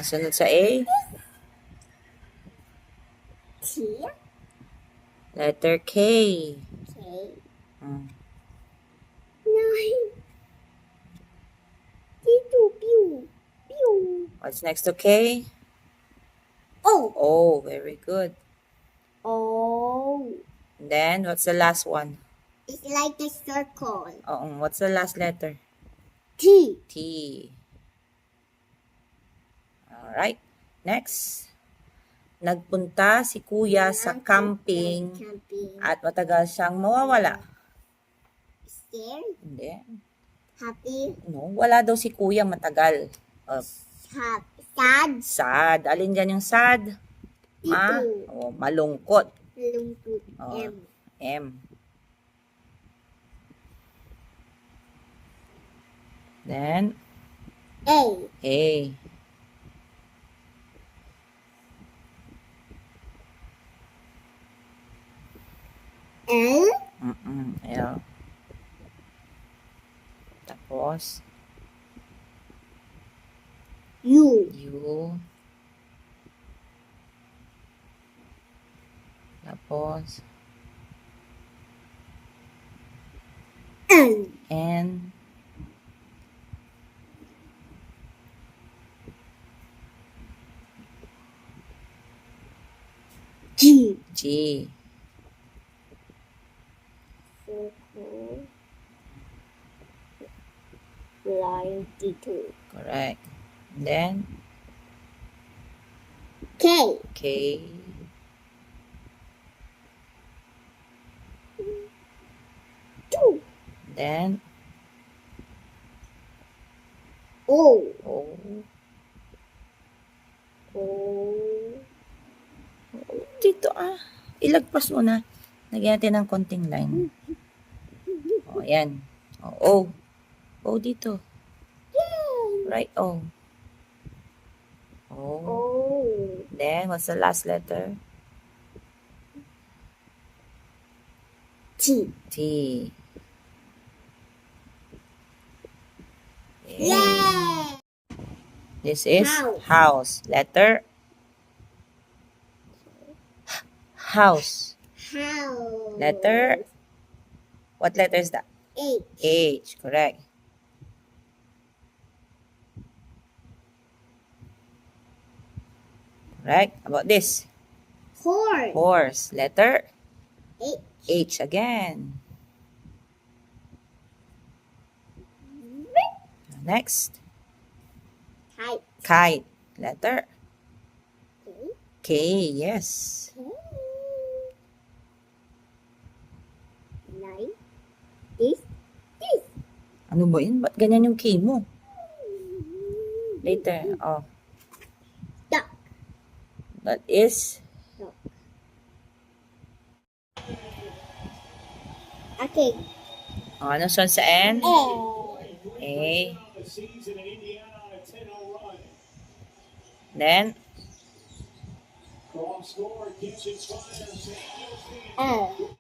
Sunod sa A. T. Letter K. K. Hmm. 9. Dito, pew. Pew. What's next to K? O. O. Very good. O. And then, what's the last one? It's like a circle. What's the last letter? T. T. Alright. Next. Nagpunta si kuya sa camping at matagal siyang mawawala. Scared? Hindi. Happy? No, wala daw si kuya matagal. Sad? Sad. Alin dyan yung sad? Malungkot. Malungkot. M. M. Then, A. A. L. L. Tapos, U. U. Tapos, N. N. G. G. Circle. Line D2. Correct. And then, K. K. Two. Then, O. O. O. Dito ilagpas mo na. Lagyan natin ng konting line. Ayan. O. O dito. Right, O. O. O. Then, what's the last letter? T. T. Yay! This is House. Letter House. House. Letter. What letter is that? H. H. Correct. Correct. How about this? Horse. Horse. Letter H. H again. Next. Kite. Kite. Letter K. K. Yes. Like this. This. Ano ba yun? Ba't ganyan yung K mo? Later. Duck. That is Duck. Okay. ano son sa N? A. A. Then, L.